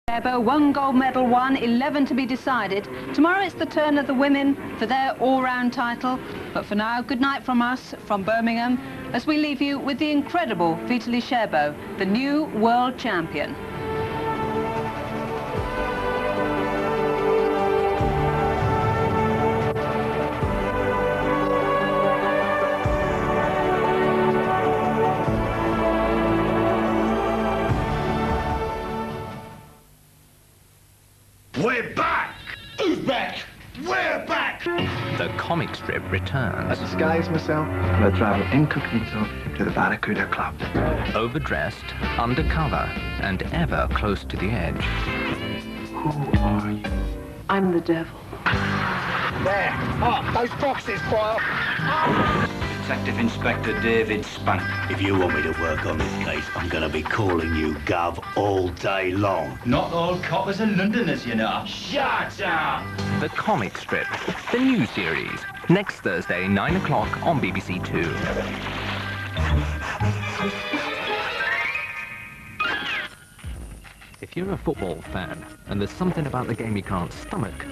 Ebo, 1 gold medal won, 11 to be decided. Tomorrow it's the turn of the women for their all-round title. But for now, good night from us, from Birmingham, as we leave you with the incredible Vitaly Sherbo, the new world champion. We're back! Who's back? We're back! The comic strip returns. I disguise myself and I travel incognito to the Barracuda Club. Overdressed, undercover, and ever close to the edge. Who are you? I'm the devil. There! Oh, those boxes, fire! Detective Inspector David Spank. If you want me to work on this case, I'm going to be calling you Gov all day long. Not all coppers are Londoners, you know. Shut up! The comic strip, the new series, next Thursday, 9 o'clock on BBC2. If you're a football fan and there's something about the game you can't stomach,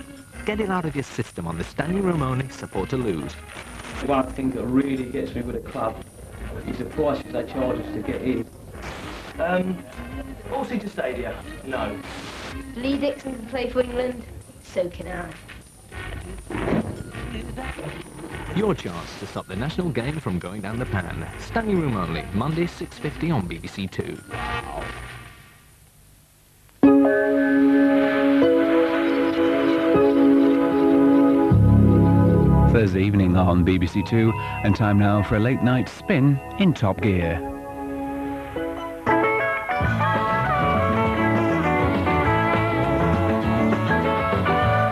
get it out of your system on the Stanley Romani Support to Lose. One thing that really gets me with a club is the prices they charge us to get in. All-seater stadia? No. Lee Dixon can play for England, so can I. Your chance to stop the national game from going down the pan. Stanley Room only, Monday 6:50 on BBC2. Thursday evening on BBC2, and time now for a late night spin in Top Gear.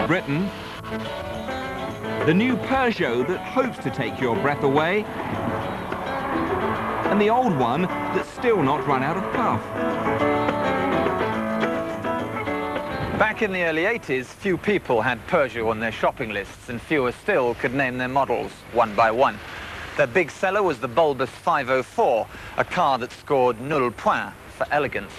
Britain, the new Peugeot that hopes to take your breath away, and the old one that's still not run out of puff. Back in the early 80s, few people had Peugeot on their shopping lists, and fewer still could name their models, one by one. Their big seller was the bulbous 504, a car that scored nul point for elegance.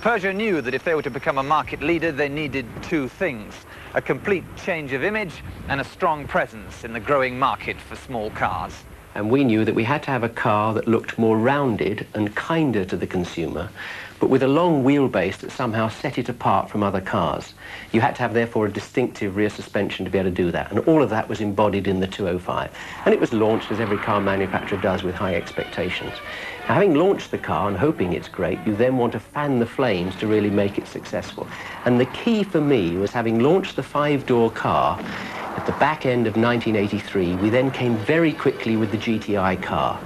Peugeot knew that if they were to become a market leader, they needed two things: a complete change of image and a strong presence in the growing market for small cars. And we knew that we had to have a car that looked more rounded and kinder to the consumer, but with a long wheelbase that somehow set it apart from other cars. You had to have, therefore, a distinctive rear suspension to be able to do that, and all of that was embodied in the 205. And it was launched, as every car manufacturer does, with high expectations. Now, having launched the car and hoping it's great, you then want to fan the flames to really make it successful. And the key for me was, having launched the 5-door car at the back end of 1983, we then came very quickly with the GTI car.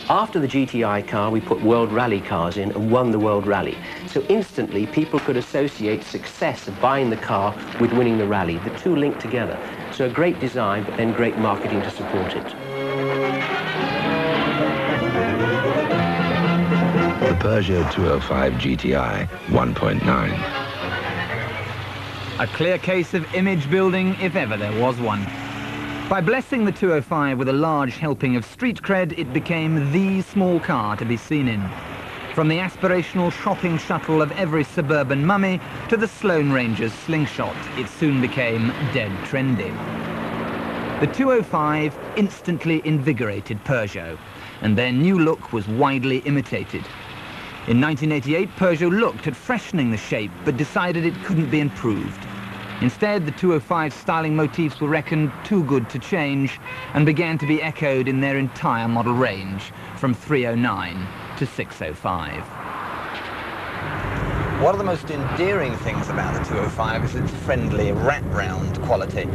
After the GTI car, we put World Rally cars in and won the World Rally. So instantly, people could associate success of buying the car with winning the rally. The two linked together. So a great design, but then great marketing to support it. The Peugeot 205 GTI 1.9. A clear case of image building, if ever there was one. By blessing the 205 with a large helping of street cred, it became the small car to be seen in. From the aspirational shopping shuttle of every suburban mummy to the Sloane Ranger's slingshot, it soon became dead trendy. The 205 instantly invigorated Peugeot, and their new look was widely imitated. In 1988, Peugeot looked at freshening the shape, but decided it couldn't be improved. Instead, the 205's styling motifs were reckoned too good to change and began to be echoed in their entire model range, from 309 to 605. One of the most endearing things about the 205 is its friendly, wrap-round quality.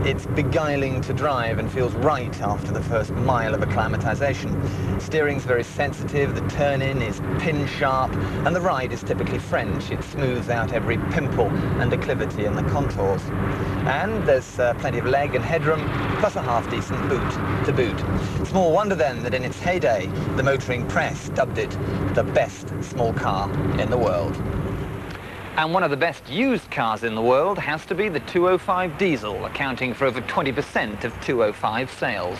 It's beguiling to drive and feels right after the first mile of acclimatization. Steering's very sensitive, the turn-in is pin-sharp, and the ride is typically French. It smooths out every pimple and declivity in the contours. And there's plenty of leg and headroom, plus a half-decent boot to boot. Small wonder then that in its heyday, the motoring press dubbed it the best small car in the world. And one of the best used cars in the world has to be the 205 diesel, accounting for over 20% of 205 sales.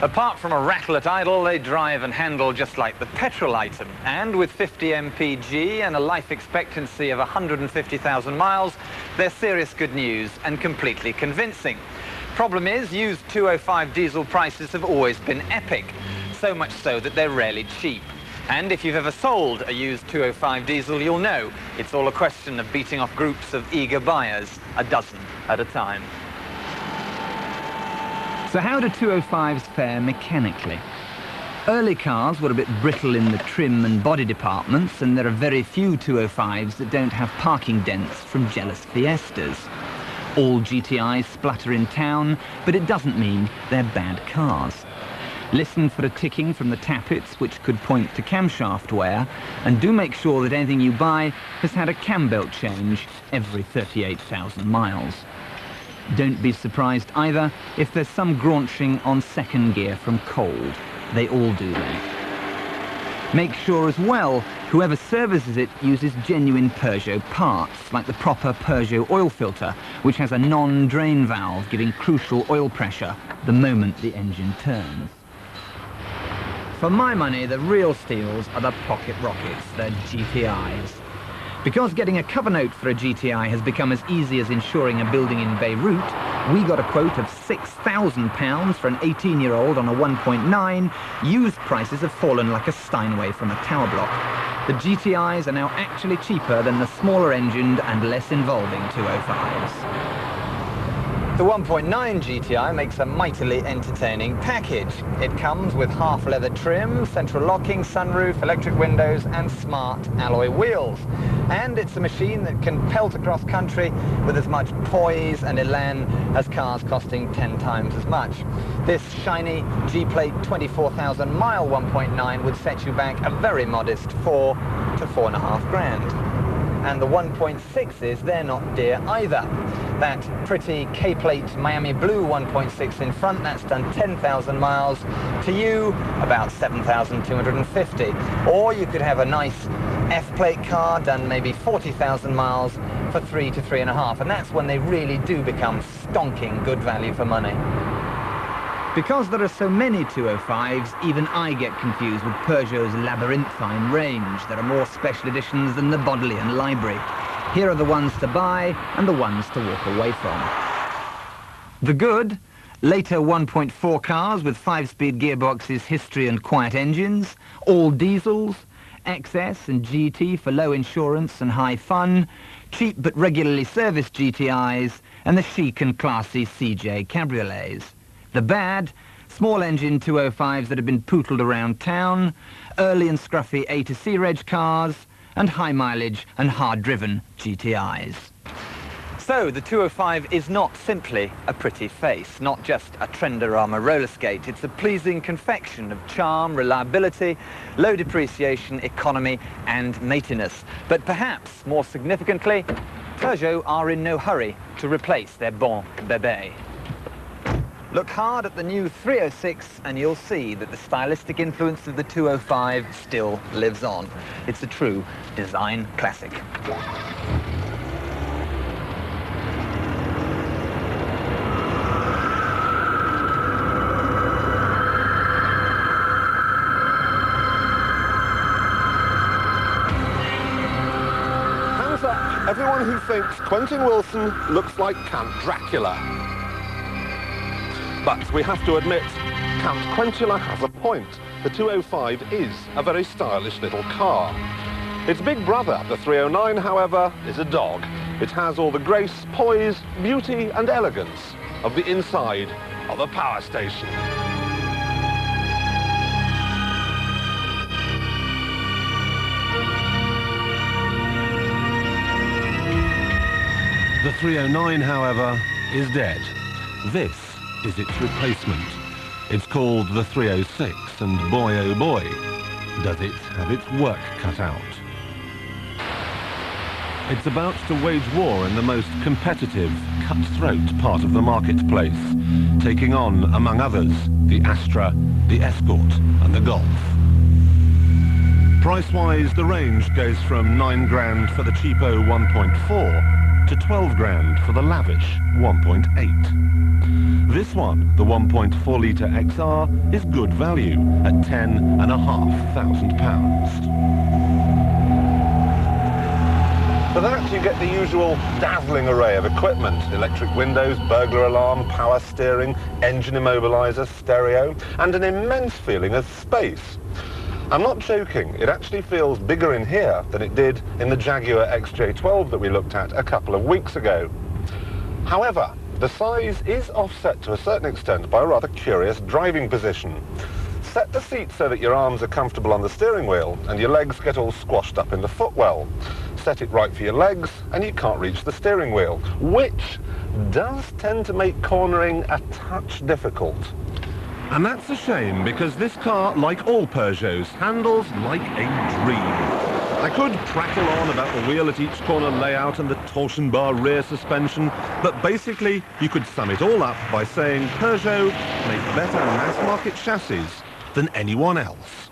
Apart from a rattle at idle, they drive and handle just like the petrol item. And with 50 mpg and a life expectancy of 150,000 miles, they're serious good news and completely convincing. Problem is, used 205 diesel prices have always been epic, so much so that they're rarely cheap. And if you've ever sold a used 205 diesel, you'll know it's all a question of beating off groups of eager buyers, a dozen at a time. So how do 205s fare mechanically? Early cars were a bit brittle in the trim and body departments, and there are very few 205s that don't have parking dents from jealous Fiestas. All GTIs splutter in town, but it doesn't mean they're bad cars. Listen for a ticking from the tappets, which could point to camshaft wear, and do make sure that anything you buy has had a cam belt change every 38,000 miles. Don't be surprised either if there's some graunching on second gear from cold. They all do that. Make sure as well whoever services it uses genuine Peugeot parts, like the proper Peugeot oil filter, which has a non-drain valve giving crucial oil pressure the moment the engine turns. For my money, the real steals are the pocket rockets, the GTIs. Because getting a cover note for a GTI has become as easy as insuring a building in Beirut, we got a quote of £6,000 for an 18-year-old on a 1.9. Used prices have fallen like a Steinway from a tower block. The GTIs are now actually cheaper than the smaller engined and less involving 205s. The 1.9 GTI makes a mightily entertaining package. It comes with half-leather trim, central locking, sunroof, electric windows and smart alloy wheels. And it's a machine that can pelt across country with as much poise and elan as cars costing 10 times as much. This shiny G-plate 24,000 mile 1.9 would set you back a very modest 4 to 4.5 grand. And the 1.6s, they're not dear either. That pretty K-plate Miami Blue 1.6 in front, that's done 10,000 miles. To you, about 7,250. Or you could have a nice F-plate car done maybe 40,000 miles for 3 to 3.5. And that's when they really do become stonking good value for money. Because there are so many 205s, even I get confused with Peugeot's labyrinthine range. There are more special editions than the Bodleian library. Here are the ones to buy and the ones to walk away from. The good, later 1.4 cars with 5-speed gearboxes, history and quiet engines, all diesels, XS and GT for low insurance and high fun, cheap but regularly serviced GTIs, and the chic and classy CJ cabriolets. The bad, small engine 205s that have been pootled around town, early and scruffy A to C reg cars, and high mileage and hard-driven GTIs. So the 205 is not simply a pretty face, not just a Trenderama roller skate. It's a pleasing confection of charm, reliability, low depreciation, economy and maintenance. But perhaps, more significantly, Peugeot are in no hurry to replace their bon bébé. Look hard at the new 306 and you'll see that the stylistic influence of the 205 still lives on. It's a true design classic. Hands up, everyone who thinks Quentin Wilson looks like Count Dracula. But we have to admit, Count Quentula has a point. The 205 is a very stylish little car. Its big brother, the 309, however, is a dog. It has all the grace, poise, beauty and elegance of the inside of a power station. The 309, however, is dead. This is its replacement. It's called the 306, and boy oh boy, does it have its work cut out. It's about to wage war in the most competitive, cutthroat part of the marketplace, taking on, among others, the Astra, the Escort and the Golf. Price-wise, the range goes from 9 grand for the cheapo 1.4 to 12 grand for the lavish 1.8. This one, the 1.4 litre XR, is good value at £10,500. For that, you get the usual dazzling array of equipment: electric windows, burglar alarm, power steering, engine immobiliser, stereo, and an immense feeling of space. I'm not joking, it actually feels bigger in here than it did in the Jaguar XJ12 that we looked at a couple of weeks ago. However, the size is offset to a certain extent by a rather curious driving position. Set the seat so that your arms are comfortable on the steering wheel and your legs get all squashed up in the footwell. Set it right for your legs and you can't reach the steering wheel, which does tend to make cornering a touch difficult. And that's a shame, because this car, like all Peugeots, handles like a dream. I could prattle on about the wheel at each corner layout and the torsion bar rear suspension, but basically you could sum it all up by saying Peugeot make better mass-market chassis than anyone else.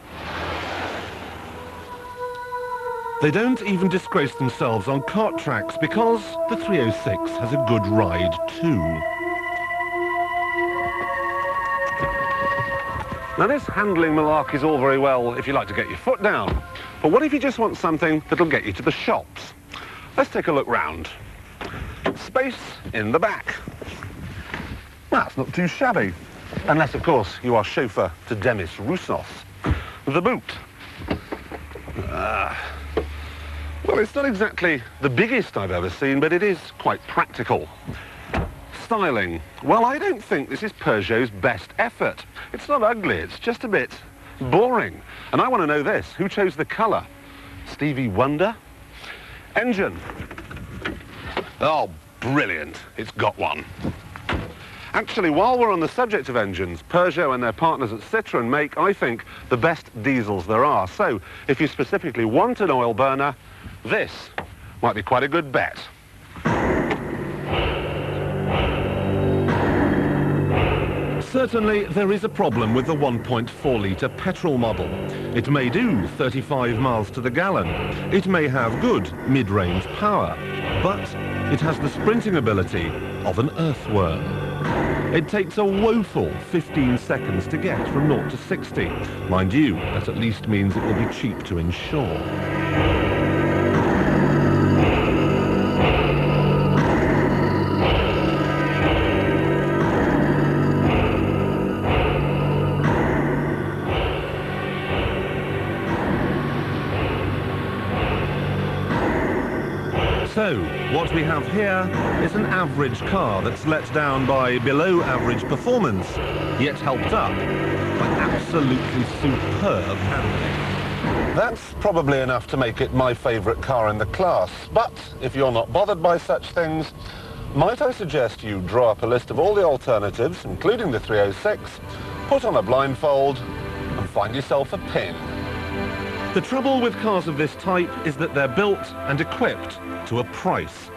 They don't even disgrace themselves on kart tracks, because the 306 has a good ride too. Now, this handling malarkey is all very well if you like to get your foot down, but what if you just want something that'll get you to the shops? Let's take a look round. Space in the back. That's not too shabby, unless, of course, you are chauffeur to Demis Roussos. The boot. Well, it's not exactly the biggest I've ever seen, but it is quite practical. Styling. Well, I don't think this is Peugeot's best effort. It's not ugly, it's just a bit boring. And I want to know this: who chose the colour? Stevie Wonder? Engine. Oh, brilliant. It's got one. Actually, while we're on the subject of engines, Peugeot and their partners at Citroën make, I think, the best diesels there are. So, if you specifically want an oil burner, this might be quite a good bet. Certainly, there is a problem with the 1.4 litre petrol model. It may do 35 miles to the gallon. It may have good mid-range power, but it has the sprinting ability of an earthworm. It takes a woeful 15 seconds to get from 0 to 60. Mind you, that at least means it will be cheap to insure. So, what we have here is an average car that's let down by below-average performance, yet helped up by absolutely superb handling. That's probably enough to make it my favourite car in the class, but if you're not bothered by such things, might I suggest you draw up a list of all the alternatives, including the 306, put on a blindfold, and find yourself a pin. The trouble with cars of this type is that they're built and equipped to a price.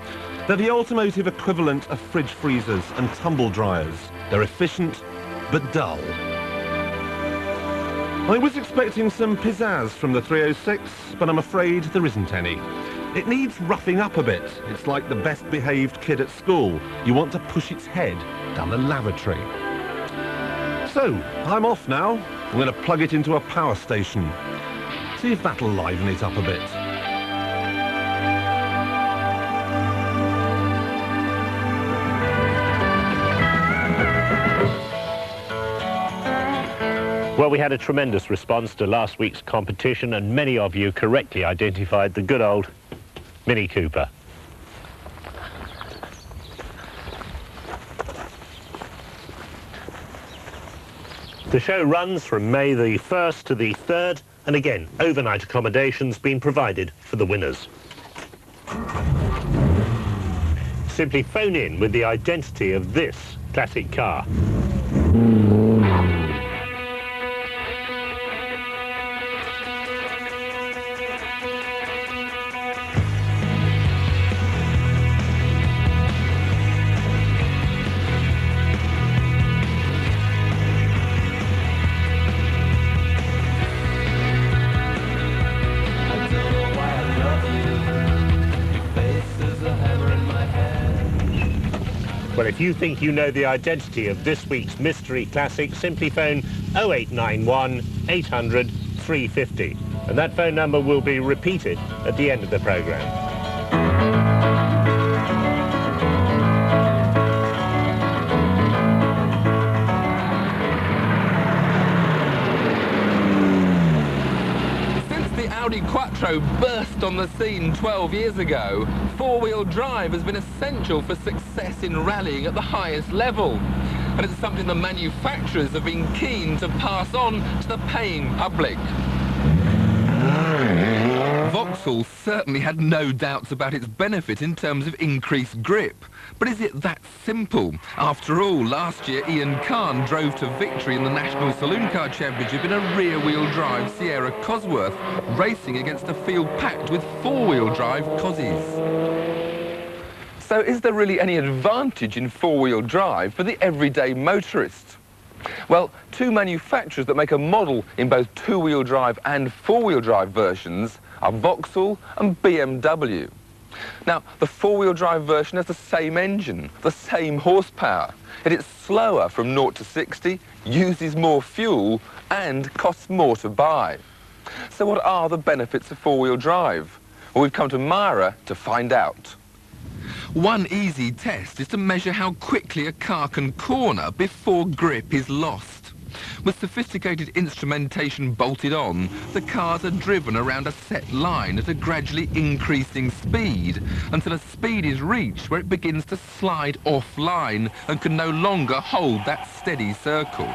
They're the automotive equivalent of fridge freezers and tumble dryers. They're efficient, but dull. I was expecting some pizzazz from the 306, but I'm afraid there isn't any. It needs roughing up a bit. It's like the best-behaved kid at school. You want to push its head down the lavatory. So, I'm off now. I'm going to plug it into a power station. See if that'll liven it up a bit. Well, we had a tremendous response to last week's competition, and many of you correctly identified the good old Mini Cooper. The show runs from May the 1st to the 3rd, and again, overnight accommodation's been provided for the winners. Simply phone in with the identity of this classic car. There's a hammer in my hand. Well, if you think you know the identity of this week's mystery classic, simply phone 0891 800 350. And that phone number will be repeated at the end of the programme. Audi Quattro burst on the scene 12 years ago, four-wheel drive has been essential for success in rallying at the highest level. And it's something the manufacturers have been keen to pass on to the paying public. Vauxhall certainly had no doubts about its benefit in terms of increased grip. But is it that simple? After all, last year Ian Khan drove to victory in the National Saloon Car Championship in a rear-wheel drive Sierra Cosworth, racing against a field packed with four-wheel drive Cossies. So is there really any advantage in four-wheel drive for the everyday motorist? Well, two manufacturers that make a model in both two-wheel drive and four-wheel drive versions are Vauxhall and BMW. Now, the four-wheel drive version has the same engine, the same horsepower, yet it's slower from 0 to 60, uses more fuel, and costs more to buy. So what are the benefits of four-wheel drive? Well, we've come to Myra to find out. One easy test is to measure how quickly a car can corner before grip is lost. With sophisticated instrumentation bolted on, the cars are driven around a set line at a gradually increasing speed until a speed is reached where it begins to slide offline and can no longer hold that steady circle.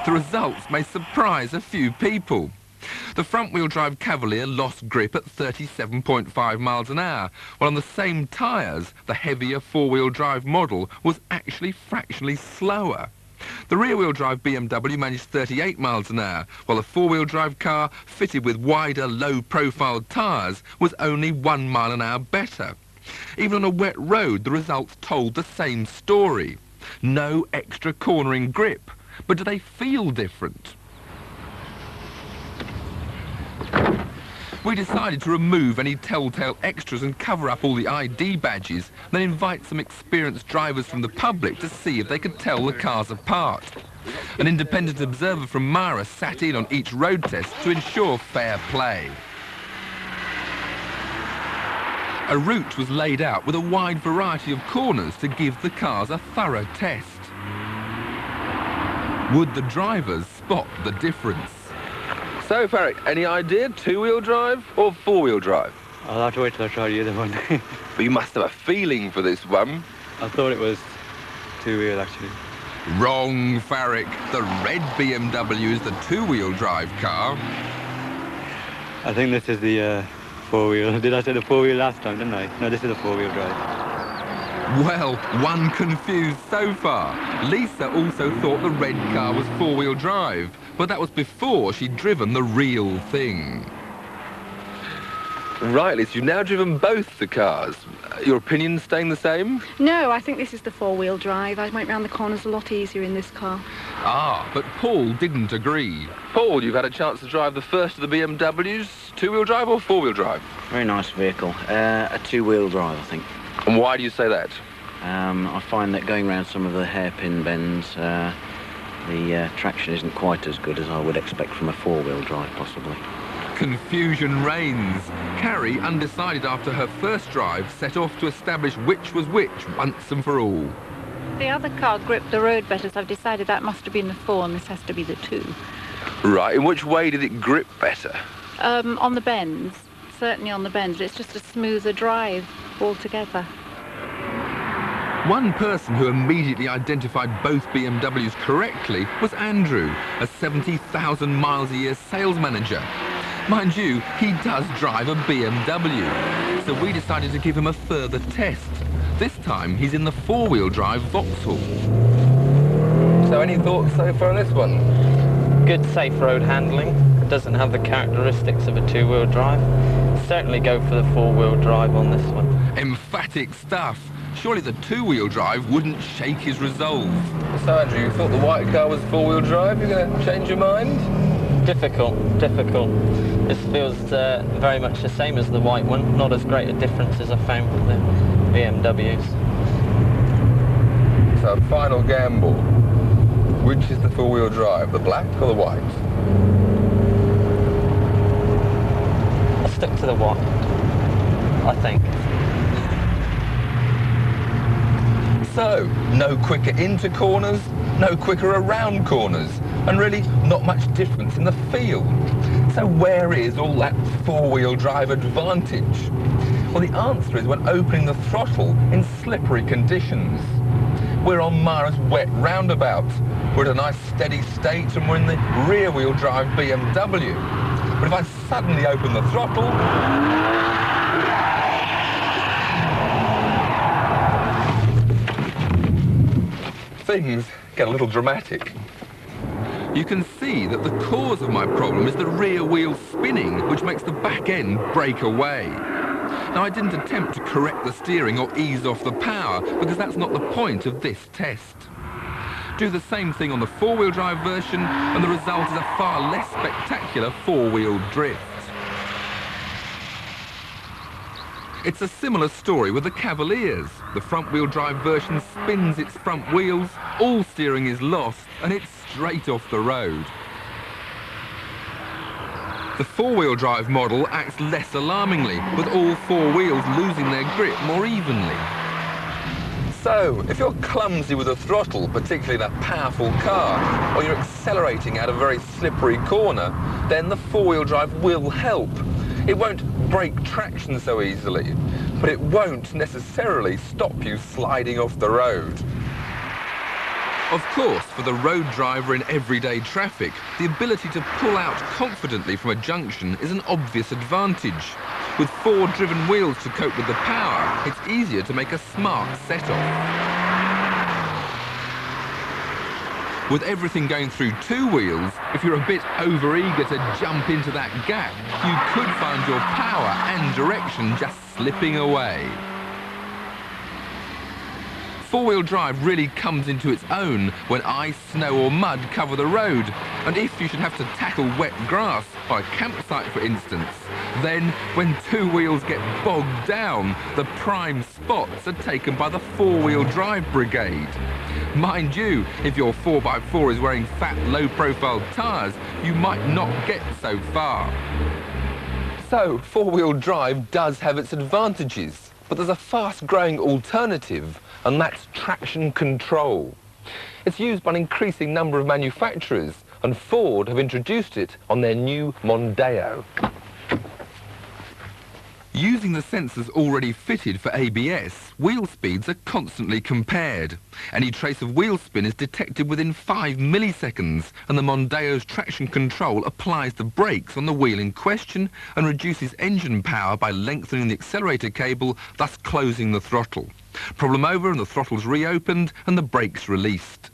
The results may surprise a few people. The front-wheel drive Cavalier lost grip at 37.5 miles an hour, while on the same tyres, the heavier four-wheel drive model was actually fractionally slower. The rear-wheel drive BMW managed 38 miles an hour, while the four-wheel drive car, fitted with wider, low-profile tyres, was only 1 mile an hour better. Even on a wet road, the results told the same story. No extra cornering grip, but do they feel different? We decided to remove any telltale extras and cover up all the ID badges, then invite some experienced drivers from the public to see if they could tell the cars apart. An independent observer from Myra sat in on each road test to ensure fair play. A route was laid out with a wide variety of corners to give the cars a thorough test. Would the drivers spot the difference? So, Farrick, any idea, two-wheel drive or four-wheel drive? I'll have to wait till I try the other one. But you must have a feeling for this one. I thought it was two-wheel, actually. Wrong, Farrick. The red BMW is the two-wheel drive car. I think this is the four-wheel. Did I say the four-wheel last time, didn't I? No, this is a four-wheel drive. Well, one confused so far. Lisa also thought the red car was four-wheel drive, but that was before she'd driven the real thing. Right, Lisa, you've now driven both the cars. Your opinion staying the same? No, I think this is the four-wheel drive. I went round the corners a lot easier in this car. Ah, but Paul didn't agree. Paul, you've had a chance to drive the first of the BMWs. Two-wheel drive or four-wheel drive? Very nice vehicle. A two-wheel drive, I think. And why do you say that? I find that going around some of the hairpin bends, the traction isn't quite as good as I would expect from a four-wheel drive, possibly. Confusion reigns. Carrie, undecided after her first drive, set off to establish which was which once and for all. The other car gripped the road better, so I've decided that must have been the 4 and this has to be the 2. Right, in which way did it grip better? On the bends, certainly on the bends. It's just a smoother drive altogether. One person who immediately identified both BMWs correctly was Andrew, a 70,000 miles a year sales manager. Mind you, he does drive a BMW, so we decided to give him a further test. This time, he's in the four-wheel drive Vauxhall. So any thoughts so far on this one? Good safe road handling. It doesn't have the characteristics of a two-wheel drive. Certainly go for the four-wheel drive on this one. Emphatic stuff. Surely the two-wheel drive wouldn't shake his resolve. So Andrew, you thought the white car was four-wheel drive? You're going to change your mind? Difficult. This feels very much the same as the white one. Not as great a difference as I found with BMWs. So, final gamble. Which is the four-wheel drive, the black or the white? I'll stick to the white, I think. So, no quicker into corners, no quicker around corners, and really not much difference in the feel. So where is all that four-wheel drive advantage? Well, the answer is when opening the throttle in slippery conditions. We're on Mara's wet roundabout. We're at a nice steady state and we're in the rear-wheel drive BMW. But if I suddenly open the throttle, things get a little dramatic. You can see that the cause of my problem is the rear wheel spinning, which makes the back end break away. Now, I didn't attempt to correct the steering or ease off the power, because that's not the point of this test. Do the same thing on the four-wheel drive version, and the result is a far less spectacular four-wheel drift. It's a similar story with the Cavaliers. The front-wheel drive version spins its front wheels, all steering is lost, and it's straight off the road. The four-wheel drive model acts less alarmingly, with all four wheels losing their grip more evenly. So, if you're clumsy with a throttle, particularly in a powerful car, or you're accelerating out a very slippery corner, then the four-wheel drive will help. It won't break traction so easily, but it won't necessarily stop you sliding off the road. Of course, for the road driver in everyday traffic, the ability to pull out confidently from a junction is an obvious advantage. With four driven wheels to cope with the power, it's easier to make a smart set-off. With everything going through two wheels, if you're a bit over-eager to jump into that gap, you could find your power and direction just slipping away. Four-wheel drive really comes into its own when ice, snow or mud cover the road, and if you should have to tackle wet grass by a campsite, for instance, then when two wheels get bogged down, the prime spots are taken by the four-wheel drive brigade. Mind you, if your 4x4 is wearing fat, low-profile tyres, you might not get so far. So, four-wheel drive does have its advantages, but there's a fast-growing alternative, and that's traction control. It's used by an increasing number of manufacturers, and Ford have introduced it on their new Mondeo. Using the sensors already fitted for ABS, wheel speeds are constantly compared. Any trace of wheel spin is detected within 5 milliseconds, and the Mondeo's traction control applies the brakes on the wheel in question and reduces engine power by lengthening the accelerator cable, thus closing the throttle. Problem over, and the throttle's reopened and the brakes released.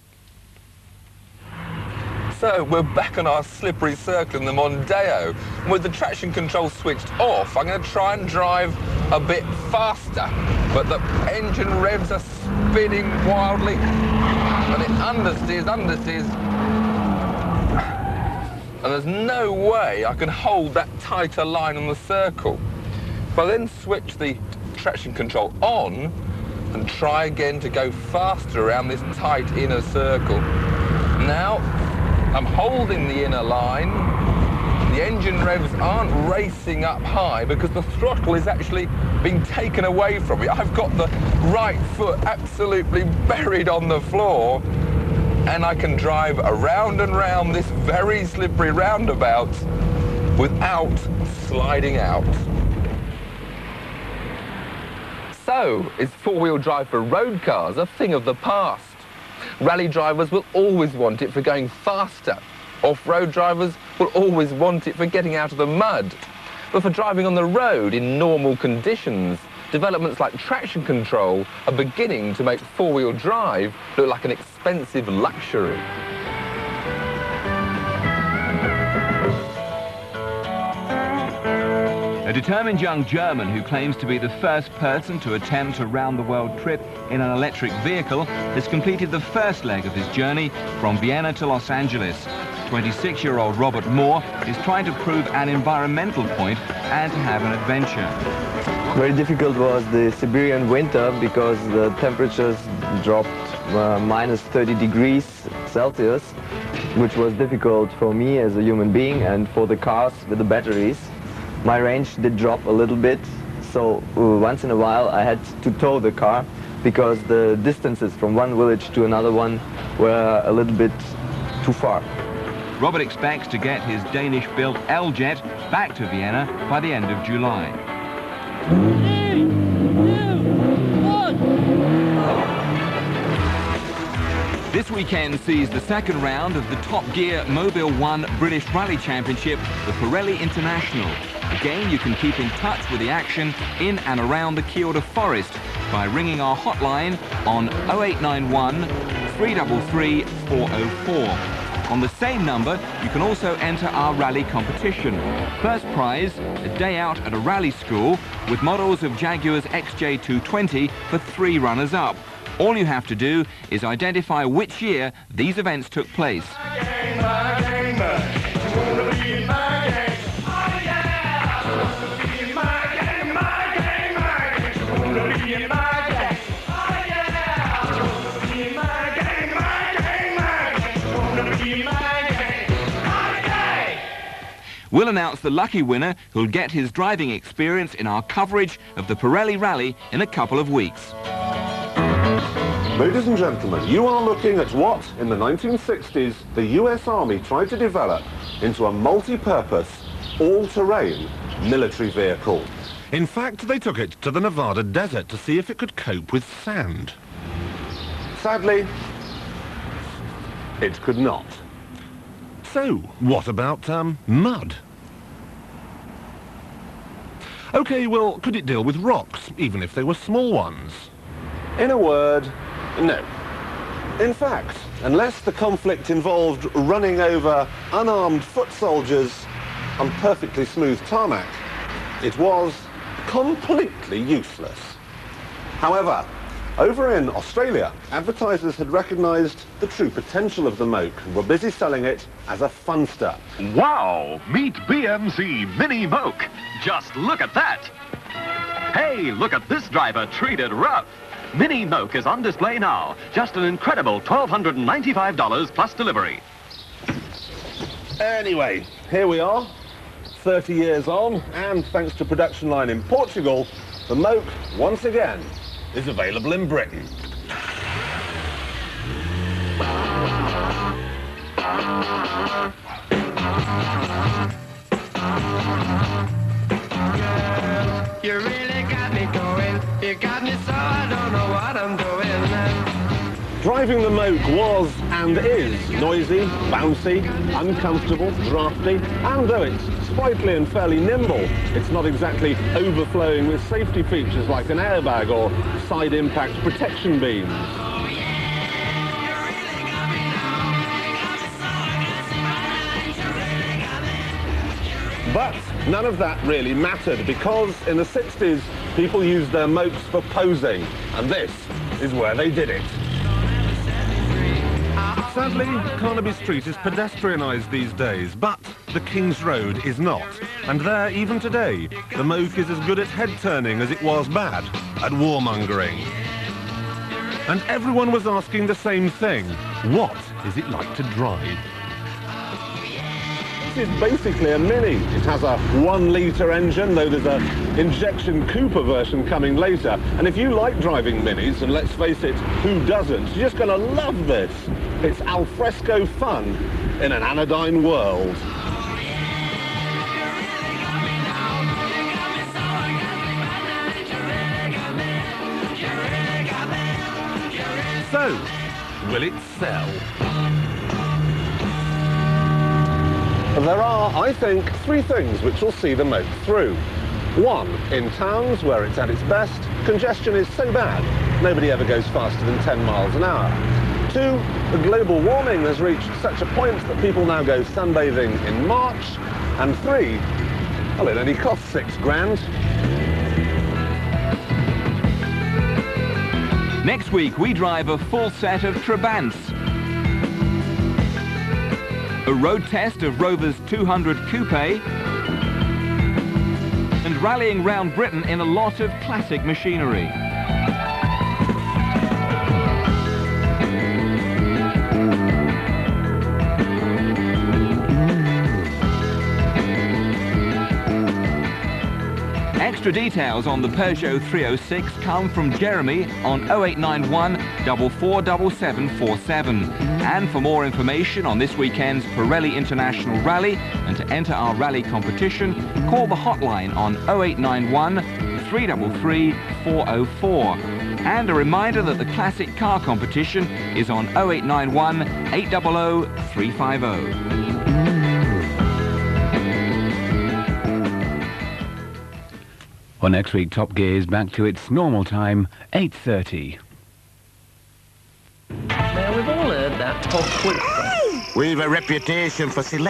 So we're back on our slippery circle in the Mondeo. And with the traction control switched off, I'm going to try and drive a bit faster. But the engine revs are spinning wildly, and it understeers. And there's no way I can hold that tighter line on the circle. If I then switch the traction control on and try again to go faster around this tight inner circle. Now, I'm holding the inner line. The engine revs aren't racing up high because the throttle is actually being taken away from me. I've got the right foot absolutely buried on the floor, and I can drive around and round this very slippery roundabout without sliding out. So, is four-wheel drive for road cars a thing of the past? Rally drivers will always want it for going faster. Off-road drivers will always want it for getting out of the mud. But for driving on the road in normal conditions, developments like traction control are beginning to make four-wheel drive look like an expensive luxury. A determined young German who claims to be the first person to attempt a round-the-world trip in an electric vehicle has completed the first leg of his journey from Vienna to Los Angeles. 26-year-old Robert Moore is trying to prove an environmental point and to have an adventure. Very difficult was the Siberian winter because the temperatures dropped minus 30 degrees Celsius, which was difficult for me as a human being and for the cars with the batteries. My range did drop a little bit, so once in a while I had to tow the car because the distances from one village to another one were a little bit too far. Robert expects to get his Danish-built L-Jet back to Vienna by the end of July. This weekend sees the second round of the Top Gear Mobile 1 British Rally Championship, the Pirelli International. Again, you can keep in touch with the action in and around the Kielder Forest by ringing our hotline on 0891 333 404. On the same number, you can also enter our rally competition. First prize, a day out at a rally school with models of Jaguar's XJ220 for 3 runners-up. All you have to do is identify which year these events took place. We'll announce the lucky winner who'll get his driving experience in our coverage of the Pirelli Rally in a couple of weeks. Ladies and gentlemen, you are looking at what, in the 1960s, the US Army tried to develop into a multi-purpose, all-terrain military vehicle. In fact, they took it to the Nevada desert to see if it could cope with sand. Sadly, it could not. So, what about, mud? OK, well, could it deal with rocks, even if they were small ones? In a word, no. In fact, unless the conflict involved running over unarmed foot soldiers on perfectly smooth tarmac, it was completely useless. However, over in Australia, advertisers had recognised the true potential of the Moke and were busy selling it as a funster. Wow! Meet BMC Mini Moke. Just look at that! Hey, look at this driver treated rough. Mini Moke is on display now. Just an incredible $1,295 plus delivery. Anyway, here we are, 30 years on, and thanks to production line in Portugal, the Moke, once again, is available in Britain. You really got me going. You got me so I don't know what I'm doing now. Driving the Moke was and is noisy, bouncy, uncomfortable, drafty, and though it's sprightly and fairly nimble, it's not exactly overflowing with safety features like an airbag or side impact protection beams. But none of that really mattered because in the 60s people used their Mokes for posing, and this is where they did it. Sadly, Carnaby Street is pedestrianised these days, but the King's Road is not. And there, even today, the Moke is as good at head-turning as it was bad at warmongering. And everyone was asking the same thing. What is it like to drive? This is basically a Mini. It has a 1-litre engine, though there's an injection Cooper version coming later. And if you like driving Minis, and let's face it, who doesn't, you're just going to love this. It's alfresco fun in an anodyne world. So, will it sell? There are, I think, 3 things which will see the Moke through. 1, in towns where it's at its best, congestion is so bad, nobody ever goes faster than 10 miles an hour. 2, the global warming has reached such a point that people now go sunbathing in March. And 3, well, it only costs 6 grand. Next week, we drive a full set of Trabants. A road test of Rover's 200 Coupe, and rallying round Britain in a lot of classic machinery. Extra details on the Peugeot 306 come from Jeremy on 0891 447747. And for more information on this weekend's Pirelli International Rally and to enter our rally competition, call the hotline on 0891 333 404. And a reminder that the classic car competition is on 0891 800 350. Well, next week, Top Gear is back to its normal time, 8:30. Now, we've all heard that Top Quick. We've a reputation for select